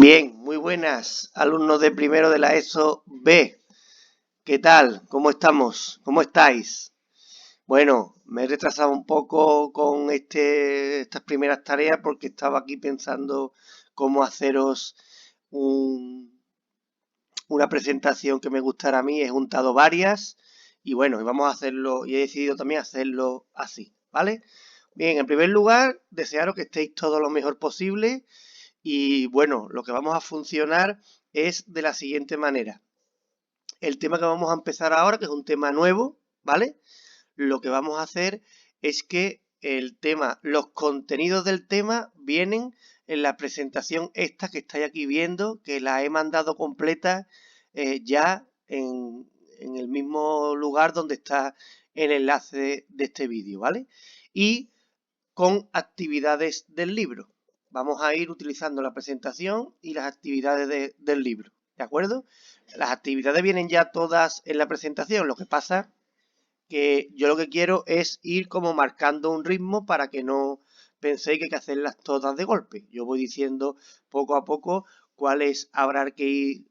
Bien, muy buenas, alumnos de primero de la ESO B. ¿Qué tal? ¿Cómo estamos? ¿Cómo estáis? Bueno, me he retrasado un poco con estas primeras tareas porque estaba aquí pensando cómo haceros una presentación que me gustara a mí. He juntado varias y bueno, y vamos a hacerlo, y he decidido también hacerlo así, ¿vale? Bien, en primer lugar, desearos que estéis todo lo mejor posible. Y bueno, lo que vamos a funcionar es de la siguiente manera. El tema que vamos a empezar ahora, que es un tema nuevo, ¿vale? Lo que vamos a hacer es que los contenidos del tema vienen en la presentación esta que estáis aquí viendo, que la he mandado completa ya en el mismo lugar donde está el enlace de este vídeo, ¿vale? Y con actividades del libro. Vamos a ir utilizando la presentación y las actividades del libro, ¿de acuerdo? Las actividades vienen ya todas en la presentación, lo que pasa que yo lo que quiero es ir como marcando un ritmo para que no penséis que hay que hacerlas todas de golpe. Yo voy diciendo poco a poco cuáles habrá que ir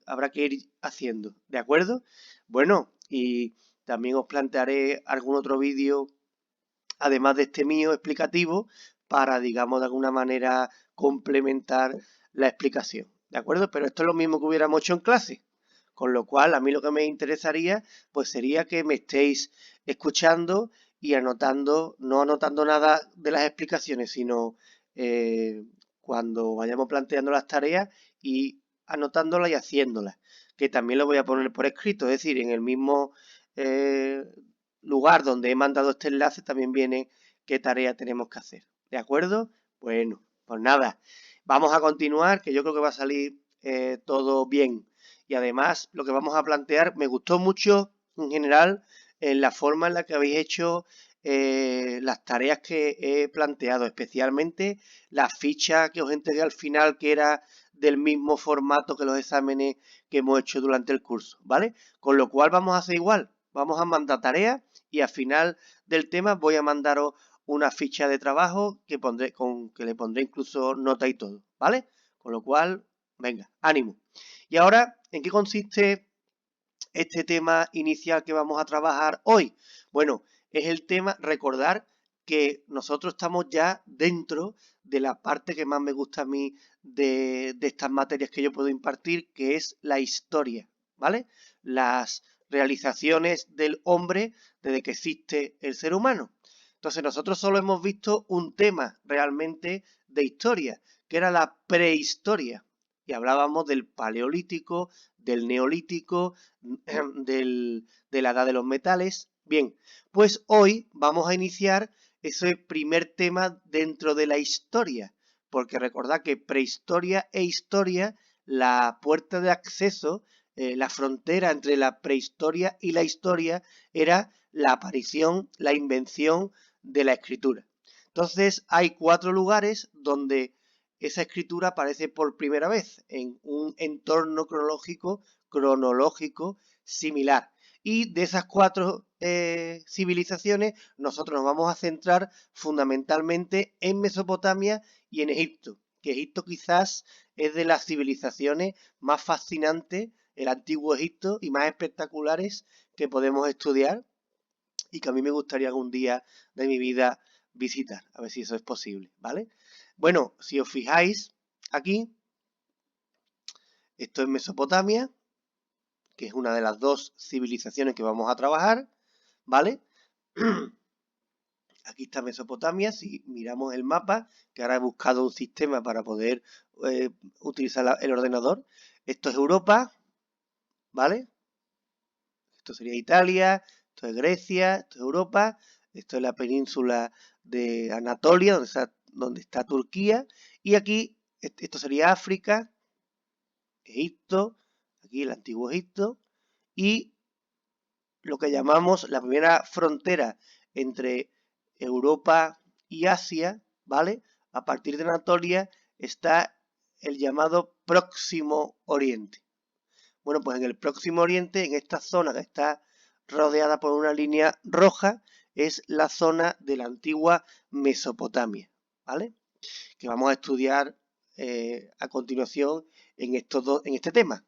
haciendo, ¿de acuerdo? Bueno, y también os plantearé algún otro vídeo además de este mío explicativo, para, digamos, de alguna manera complementar la explicación, ¿de acuerdo? Pero esto es lo mismo que hubiéramos hecho en clase, con lo cual a mí lo que me interesaría, pues sería que me estéis escuchando y anotando, no anotando nada de las explicaciones, sino cuando vayamos planteando las tareas y anotándolas y haciéndolas, que también lo voy a poner por escrito, es decir, en el mismo lugar donde he mandado este enlace también viene qué tarea tenemos que hacer. ¿De acuerdo? Bueno, pues nada, vamos a continuar, que yo creo que va a salir todo bien. Y además, lo que vamos a plantear, me gustó mucho en general la forma en la que habéis hecho las tareas que he planteado, especialmente la ficha que os entregué al final, que era del mismo formato que los exámenes que hemos hecho durante el curso, ¿vale? Con lo cual vamos a hacer igual, vamos a mandar tareas y al final del tema voy a mandaros una ficha de trabajo que le pondré incluso nota y todo, ¿vale? Con lo cual, venga, ánimo. Y ahora, ¿en qué consiste este tema inicial que vamos a trabajar hoy? Bueno, es el tema, recordar que nosotros estamos ya dentro de la parte que más me gusta a mí de estas materias que yo puedo impartir, que es la historia, ¿vale? Las realizaciones del hombre desde que existe el ser humano. Entonces nosotros solo hemos visto un tema realmente de historia, que era la prehistoria. Y hablábamos del paleolítico, del neolítico, de la edad de los metales. Bien, pues hoy vamos a iniciar ese primer tema dentro de la historia, porque recordad que prehistoria e historia, la puerta de acceso, la frontera entre la prehistoria y la historia era la aparición, la invención de la escritura. Entonces hay 4 lugares donde esa escritura aparece por primera vez en un entorno cronológico similar. Y de esas 4 civilizaciones nosotros nos vamos a centrar fundamentalmente en Mesopotamia y en Egipto, que Egipto quizás es de las civilizaciones más fascinantes, el antiguo Egipto, y más espectaculares que podemos estudiar y que a mí me gustaría algún día de mi vida visitar, a ver si eso es posible, ¿vale? Bueno, si os fijáis aquí, esto es Mesopotamia, que es una de las 2 civilizaciones que vamos a trabajar, ¿vale? Aquí está Mesopotamia, si miramos el mapa, que ahora he buscado un sistema para poder utilizar el ordenador. Esto es Europa, ¿vale? Esto sería Italia, esto es Grecia, esto es Europa, esto es la península de Anatolia, donde está Turquía, y aquí, esto sería África, Egipto, aquí el antiguo Egipto, y lo que llamamos la primera frontera entre Europa y Asia, ¿vale? A partir de Anatolia está el llamado Próximo Oriente. Bueno, pues en el Próximo Oriente, en esta zona que está rodeada por una línea roja, es la zona de la antigua Mesopotamia, ¿vale? Que vamos a estudiar a continuación en este tema.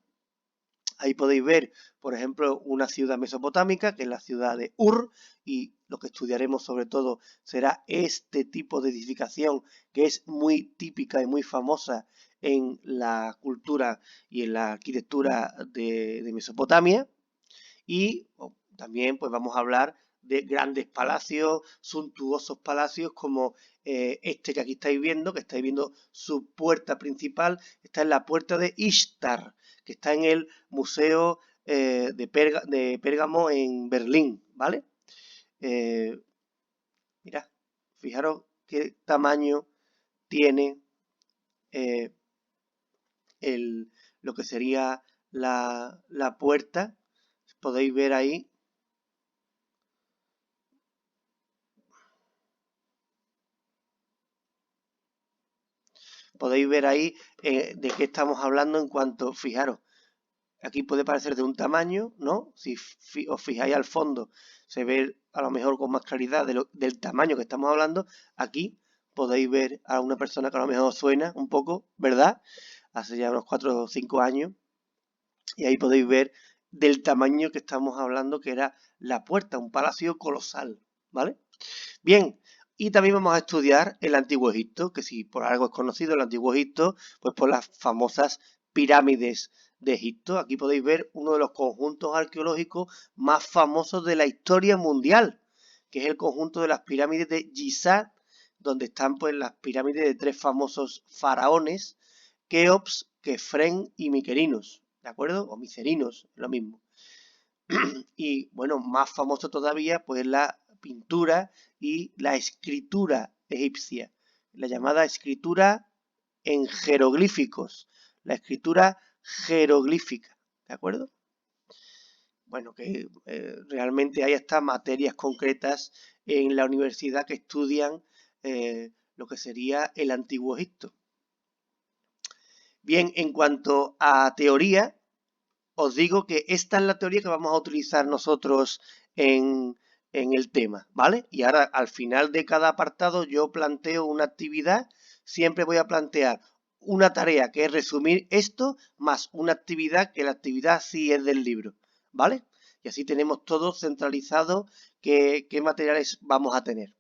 Ahí podéis ver, por ejemplo, una ciudad mesopotámica, que es la ciudad de Ur, y lo que estudiaremos sobre todo será este tipo de edificación que es muy típica y muy famosa en la cultura y en la arquitectura de Mesopotamia. Y también pues vamos a hablar de grandes palacios, suntuosos palacios como este que aquí estáis viendo su puerta principal, está en la puerta de Ishtar, que está en el Museo de Pérgamo en Berlín, ¿vale? Mirad, fijaros qué tamaño tiene eh, lo que sería la puerta. Podéis ver ahí. Podéis ver ahí de qué estamos hablando en cuanto, fijaros, aquí puede parecer de un tamaño, ¿no? Si os fijáis al fondo, se ve a lo mejor con más claridad del tamaño que estamos hablando. Aquí podéis ver a una persona que a lo mejor suena un poco, ¿verdad? Hace ya unos 4 o 5 años. Y ahí podéis ver del tamaño que estamos hablando, que era la puerta, un palacio colosal, ¿vale? Bien, y también vamos a estudiar el Antiguo Egipto, que si por algo es conocido el Antiguo Egipto, pues por las famosas pirámides de Egipto. Aquí podéis ver uno de los conjuntos arqueológicos más famosos de la historia mundial, que es el conjunto de las pirámides de Giza, donde están pues las pirámides de 3 famosos faraones, Keops, Kefren y Mykerinos, ¿de acuerdo? O Micerinos, lo mismo. Y bueno, más famoso todavía, pues la pintura y la escritura egipcia, la llamada escritura en jeroglíficos, la escritura jeroglífica, ¿de acuerdo? Bueno, que realmente hay hasta materias concretas en la universidad que estudian lo que sería el Antiguo Egipto. Bien, en cuanto a teoría, os digo que esta es la teoría que vamos a utilizar nosotros en el tema, ¿vale? Y ahora al final de cada apartado yo planteo una actividad, siempre voy a plantear una tarea que es resumir esto más una actividad que la actividad sí es del libro, ¿vale? Y así tenemos todo centralizado qué materiales vamos a tener.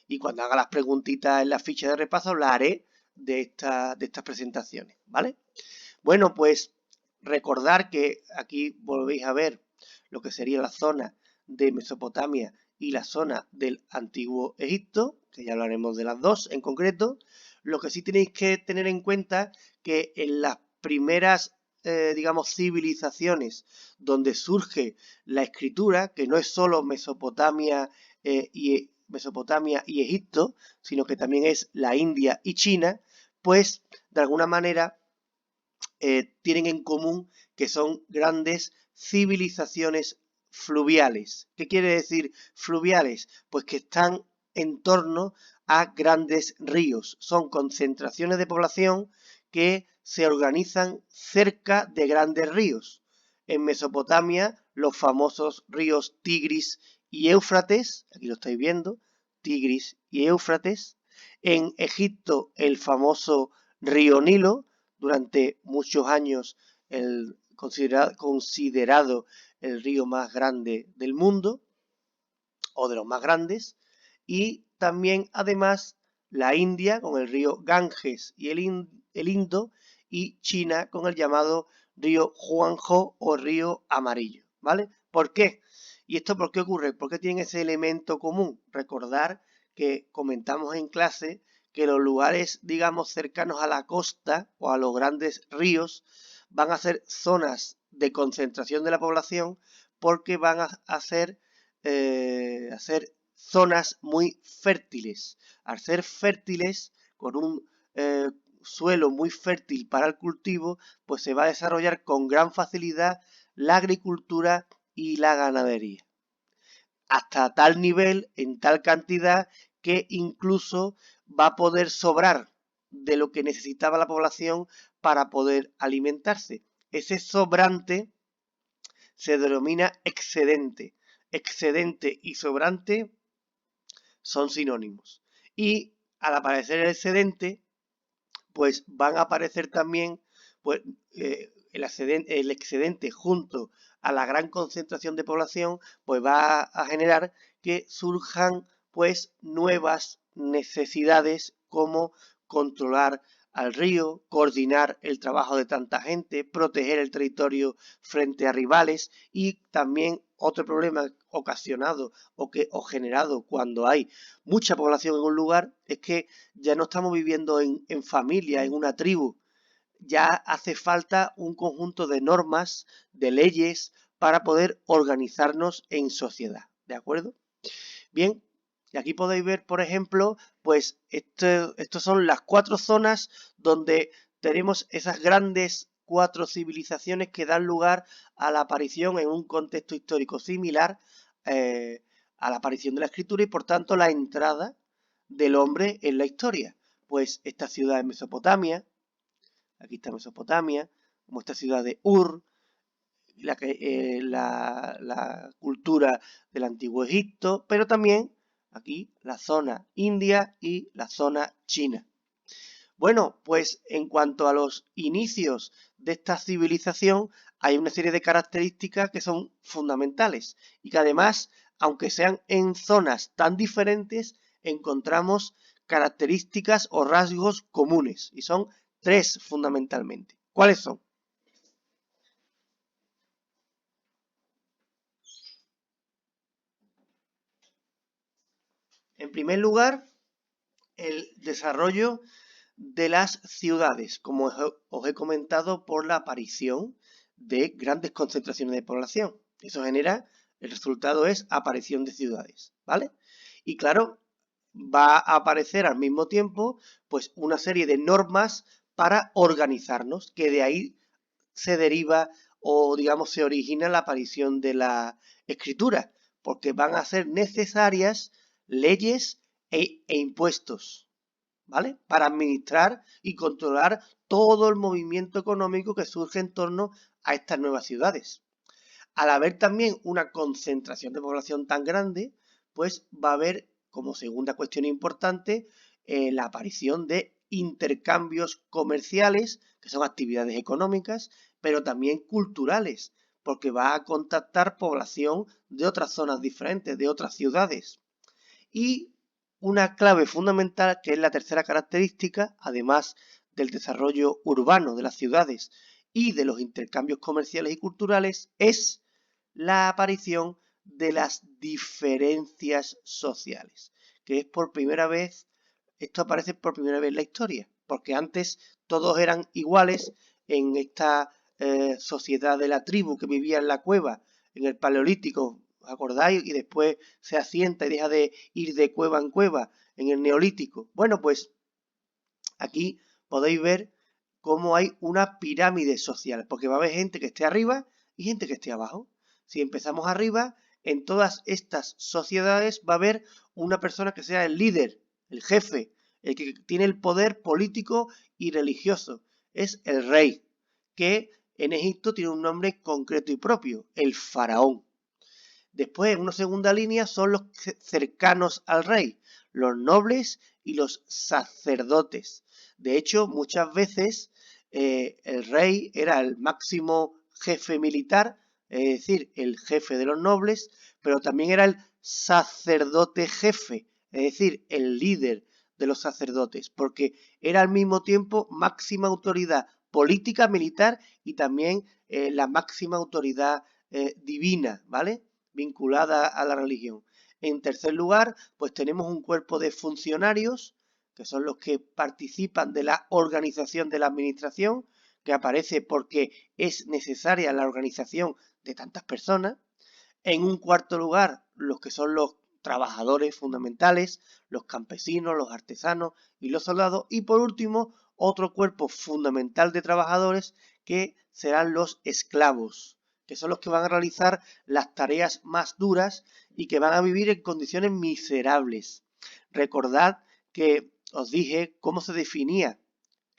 Y cuando haga las preguntitas en la ficha de repaso las haré de estas presentaciones, ¿vale? Bueno, pues recordar que aquí volvéis a ver lo que sería la zona de Mesopotamia y la zona del Antiguo Egipto, que ya hablaremos de las dos en concreto. Lo que sí tenéis que tener en cuenta que en las primeras, digamos, civilizaciones donde surge la escritura, que no es solo Mesopotamia y Egipto, sino que también es la India y China, pues de alguna manera tienen en común que son grandes civilizaciones fluviales. ¿Qué quiere decir fluviales? Pues que están en torno a grandes ríos. Son concentraciones de población que se organizan cerca de grandes ríos. En Mesopotamia, los famosos ríos Tigris y Éufrates, aquí lo estáis viendo, Tigris y Éufrates. En Egipto, el famoso río Nilo, durante muchos años considerado el río más grande del mundo, o de los más grandes, y también además la India con el río Ganges y el Indo, y China con el llamado río Huanghe o río Amarillo, ¿vale? ¿Por qué? ¿Y esto por qué ocurre? ¿Por qué tienen ese elemento común? Recordar que comentamos en clase que los lugares, digamos, cercanos a la costa o a los grandes ríos van a ser zonas de concentración de la población porque van a ser zonas muy fértiles. Al ser fértiles, con un suelo muy fértil para el cultivo, pues se va a desarrollar con gran facilidad la agricultura y la ganadería. Hasta tal nivel, en tal cantidad, que incluso va a poder sobrar de lo que necesitaba la población para poder alimentarse. Ese sobrante se denomina excedente. Excedente y sobrante son sinónimos. Y al aparecer el excedente, pues van a aparecer también pues el excedente junto a la gran concentración de población, pues va a generar que surjan pues nuevas necesidades como controlar al río, coordinar el trabajo de tanta gente, proteger el territorio frente a rivales y también otro problema ocasionado o generado cuando hay mucha población en un lugar es que ya no estamos viviendo en familia, en una tribu, ya hace falta un conjunto de normas, de leyes para poder organizarnos en sociedad, ¿de acuerdo? Bien, y aquí podéis ver, por ejemplo, pues estos son las 4 zonas donde tenemos esas grandes 4 civilizaciones que dan lugar a la aparición en un contexto histórico similar a la aparición de la escritura y por tanto la entrada del hombre en la historia. Pues esta ciudad en Mesopotamia, aquí está Mesopotamia, como esta ciudad de Ur, la cultura del antiguo Egipto, pero también aquí la zona India y la zona China. Bueno, pues en cuanto a los inicios de esta civilización, hay una serie de características que son fundamentales y que además, aunque sean en zonas tan diferentes, encontramos características o rasgos comunes y son 3 fundamentalmente. ¿Cuáles son? En primer lugar, el desarrollo de las ciudades, como os he comentado, por la aparición de grandes concentraciones de población. Eso genera, el resultado es aparición de ciudades, ¿vale? Y claro, va a aparecer al mismo tiempo, pues una serie de normas para organizarnos, que de ahí se deriva o digamos se origina la aparición de la escritura, porque van a ser necesarias leyes e impuestos, ¿vale? Para administrar y controlar todo el movimiento económico que surge en torno a estas nuevas ciudades. Al haber también una concentración de población tan grande, pues va a haber como segunda cuestión importante la aparición de intercambios comerciales, que son actividades económicas, pero también culturales, porque va a contactar población de otras zonas diferentes, de otras ciudades. Y una clave fundamental, que es la tercera característica, además del desarrollo urbano de las ciudades y de los intercambios comerciales y culturales, es la aparición de las diferencias sociales, que es por primera vez, esto aparece por primera vez en la historia, porque antes todos eran iguales en esta sociedad de la tribu que vivía en la cueva, en el Paleolítico, ¿os acordáis? Y después se asienta y deja de ir de cueva en cueva en el Neolítico. Bueno, pues aquí podéis ver cómo hay una pirámide social, porque va a haber gente que esté arriba y gente que esté abajo. Si empezamos arriba, en todas estas sociedades va a haber una persona que sea el líder, el jefe, el que tiene el poder político y religioso. Es el rey, que en Egipto tiene un nombre concreto y propio, el faraón. Después, en una segunda línea, son los cercanos al rey, los nobles y los sacerdotes. De hecho, muchas veces el rey era el máximo jefe militar, es decir, el jefe de los nobles, pero también era el sacerdote jefe, es decir, el líder de los sacerdotes, porque era al mismo tiempo máxima autoridad política, militar y también la máxima autoridad divina, ¿vale? Vinculada a la religión. En tercer lugar, pues tenemos un cuerpo de funcionarios, que son los que participan de la organización de la administración, que aparece porque es necesaria la organización de tantas personas. En un cuarto lugar, los que son los trabajadores fundamentales, los campesinos, los artesanos y los soldados. Y por último, otro cuerpo fundamental de trabajadores que serán los esclavos, que son los que van a realizar las tareas más duras y que van a vivir en condiciones miserables. Recordad que os dije cómo se definía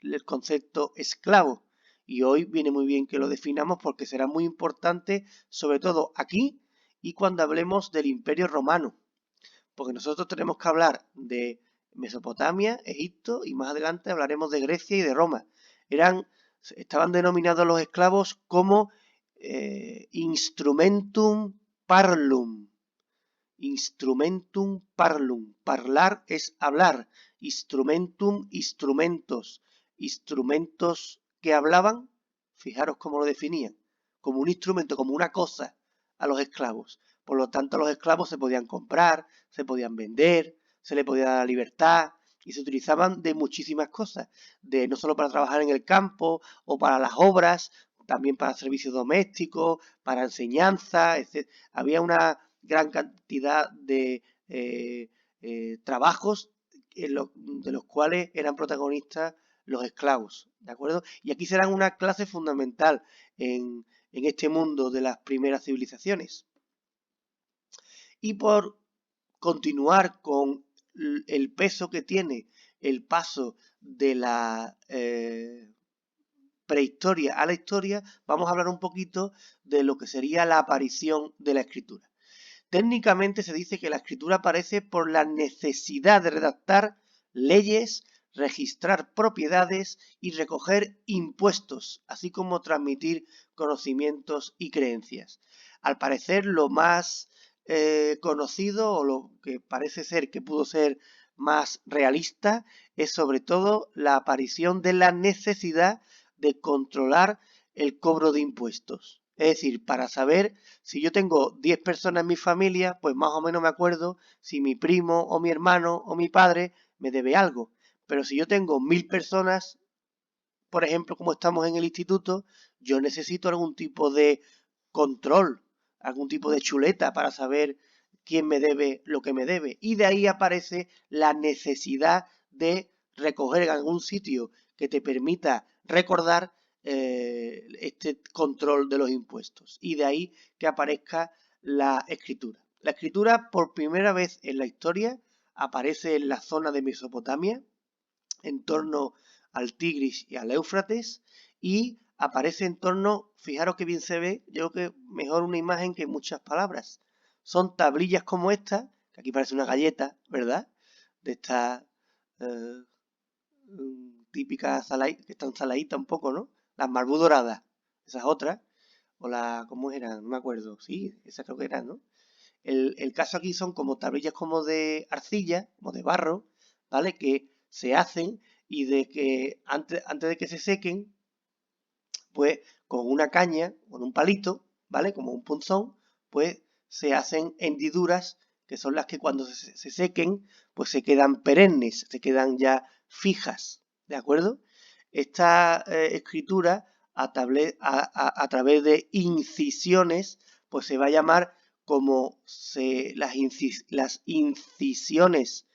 el concepto esclavo y hoy viene muy bien que lo definamos porque será muy importante, sobre todo aquí y cuando hablemos del Imperio Romano, porque nosotros tenemos que hablar de Mesopotamia, Egipto y más adelante hablaremos de Grecia y de Roma. Eran estaban denominados los esclavos como instrumentum parlum. Instrumentum parlum. Parlar es hablar. Instrumentum, instrumentos. Instrumentos que hablaban, fijaros cómo lo definían, como un instrumento, como una cosa a los esclavos. Por lo tanto, los esclavos se podían comprar, se podían vender, se les podía dar libertad y se utilizaban de muchísimas cosas, de no solo para trabajar en el campo o para las obras, también para servicios domésticos, para enseñanza, etc. Había una gran cantidad de trabajos de los cuales eran protagonistas los esclavos, ¿de acuerdo? Y aquí serán una clase fundamental en este mundo de las primeras civilizaciones. Y por continuar con el peso que tiene el paso de la prehistoria a la historia, vamos a hablar un poquito de lo que sería la aparición de la escritura. Técnicamente se dice que la escritura aparece por la necesidad de redactar leyes, registrar propiedades y recoger impuestos, así como transmitir conocimientos y creencias. Al parecer, lo más conocido o lo que parece ser que pudo ser más realista es sobre todo la aparición de la necesidad de controlar el cobro de impuestos. Es decir, para saber si yo tengo 10 personas en mi familia, pues más o menos me acuerdo si mi primo o mi hermano o mi padre me debe algo. Pero si yo tengo 1000 personas, por ejemplo, como estamos en el instituto, yo necesito algún tipo de control, algún tipo de chuleta para saber quién me debe lo que me debe. Y de ahí aparece la necesidad de recoger en algún sitio que te permita recordar este control de los impuestos. Y de ahí que aparezca la escritura. La escritura por primera vez en la historia aparece en la zona de Mesopotamia, en torno al Tigris y al Éufrates, y aparece en torno, fijaros que bien se ve, yo creo que mejor una imagen que muchas palabras. Son tablillas como esta, que aquí parece una galleta, ¿verdad? De estas típicas que están saladitas un poco, ¿no? Las Marbu doradas, esas otras, o la, ¿cómo eran? No me acuerdo, sí, esas creo que eran, ¿no? El caso aquí son como tablillas como de arcilla, como de barro, ¿vale? Que se hacen y de que antes de que se sequen, pues con una caña, con un palito, ¿vale? Como un punzón, pues se hacen hendiduras que son las que cuando se sequen, pues se quedan perennes, se quedan ya fijas, ¿de acuerdo? Esta escritura a través de incisiones, pues se va a llamar como las incisiones,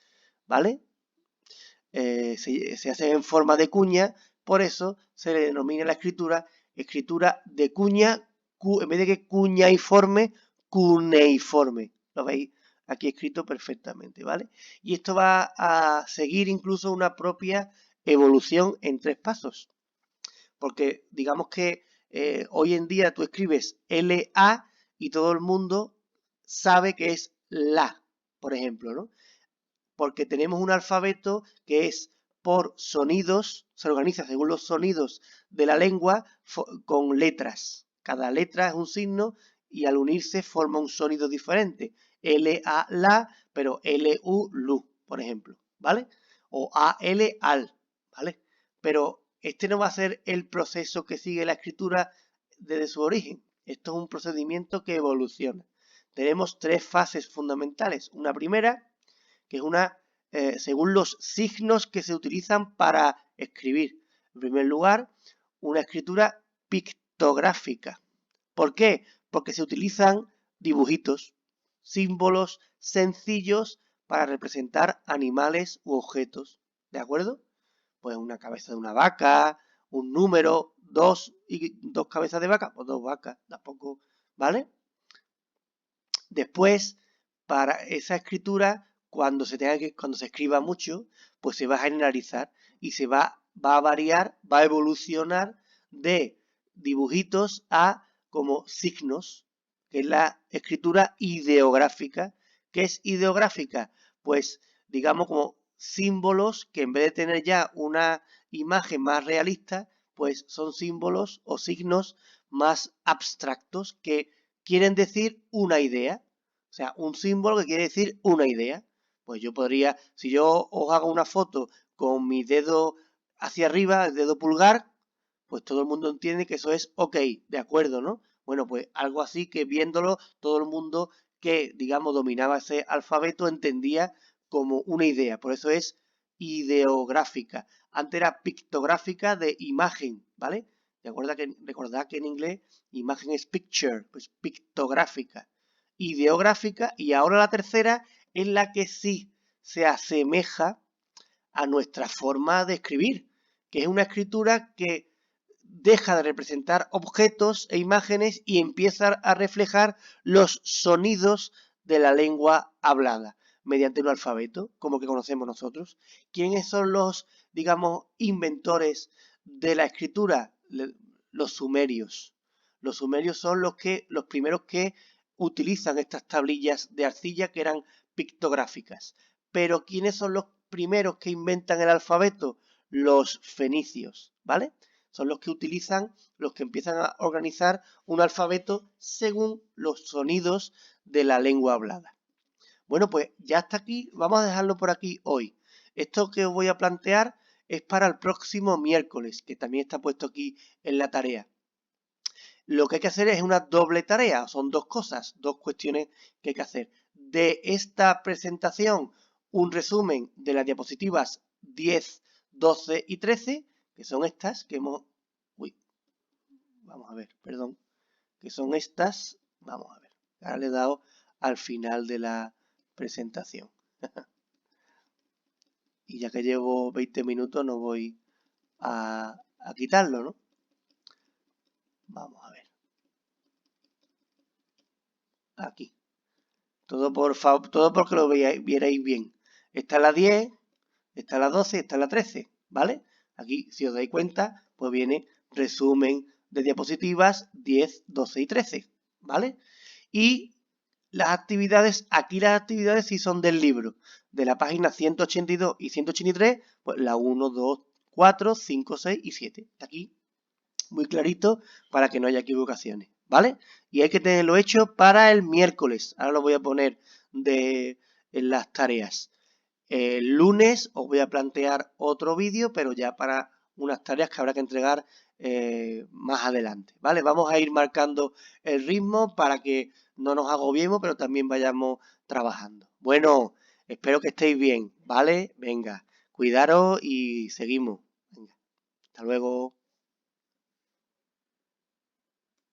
¿vale? Se hacen en forma de cuña, por eso se le denomina la escritura de cuña, en vez de que cuñaiforme, cuneiforme. Lo veis aquí escrito perfectamente, ¿vale? Y esto va a seguir incluso una propia evolución en 3 pasos. Porque digamos que hoy en día tú escribes LA y todo el mundo sabe que es la, por ejemplo, ¿no? Porque tenemos un alfabeto que es por sonidos, se organiza según los sonidos de la lengua con letras. Cada letra es un signo y al unirse forma un sonido diferente. L-A, la, pero L-U, lu, por ejemplo, ¿vale? O A-L, al, ¿vale? Pero este no va a ser el proceso que sigue la escritura desde su origen. Esto es un procedimiento que evoluciona. Tenemos 3 fases fundamentales. Una primera, que es una, según los signos que se utilizan para escribir. En primer lugar, una escritura pictográfica. ¿Por qué? Porque se utilizan dibujitos, símbolos sencillos para representar animales u objetos. ¿De acuerdo? Pues una cabeza de una vaca, un número, dos cabezas de vaca, pues 2 vacas, tampoco, ¿vale? Después, para esa escritura, cuando se escriba mucho, pues se va a generalizar y se va a variar, va a evolucionar de dibujitos a como signos, que es la escritura ideográfica. ¿Qué es ideográfica? Pues digamos como símbolos que en vez de tener ya una imagen más realista, pues son símbolos o signos más abstractos que quieren decir una idea. O sea, un símbolo que quiere decir una idea. Pues yo podría, si yo os hago una foto con mi dedo hacia arriba, el dedo pulgar, pues todo el mundo entiende que eso es ok, de acuerdo, ¿no? Bueno, pues algo así que viéndolo, todo el mundo que, digamos, dominaba ese alfabeto entendía como una idea. Por eso es ideográfica. Antes era pictográfica de imagen, ¿vale? Recordad que en inglés imagen es picture, pues pictográfica. Ideográfica, y ahora la tercera es la que sí se asemeja a nuestra forma de escribir, que es una escritura que deja de representar objetos e imágenes y empieza a reflejar los sonidos de la lengua hablada mediante un alfabeto, como que conocemos nosotros. ¿Quiénes son los, digamos, inventores de la escritura? Los sumerios. Los sumerios son los primeros que utilizan estas tablillas de arcilla que eran pictográficas. Pero ¿quiénes son los primeros que inventan el alfabeto? Los fenicios, ¿vale? Son los que utilizan, los que empiezan a organizar un alfabeto según los sonidos de la lengua hablada. Bueno, pues ya hasta aquí, vamos a dejarlo por aquí hoy. Esto que os voy a plantear es para el próximo miércoles, que también está puesto aquí en la tarea. Lo que hay que hacer es una doble tarea, son dos cosas, dos cuestiones que hay que hacer. De esta presentación, un resumen de las diapositivas 10, 12 y 13, que son estas que hemos... Uy, vamos a ver, perdón. Que son estas, vamos a ver. Ahora le he dado al final de la presentación. Y ya que llevo 20 minutos no voy a quitarlo, ¿no? Vamos a ver. Aquí. Todo porque lo vierais bien. Esta es la 10, esta es la 12, esta es la 13, ¿vale? Aquí, si os dais cuenta, pues viene resumen de diapositivas 10, 12 y 13, ¿vale? Y las actividades, aquí las actividades sí son del libro. De la página 182 y 183, pues la 1, 2, 4, 5, 6 y 7. Está aquí muy clarito para que no haya equivocaciones, ¿vale? Y hay que tenerlo hecho para el miércoles. Ahora lo voy a poner en las tareas. El lunes os voy a plantear otro vídeo, pero ya para unas tareas que habrá que entregar más adelante, ¿vale? Vamos a ir marcando el ritmo para que no nos agobiemos, pero también vayamos trabajando. Bueno, espero que estéis bien, ¿vale? Venga, cuidaros y seguimos. Venga, hasta luego.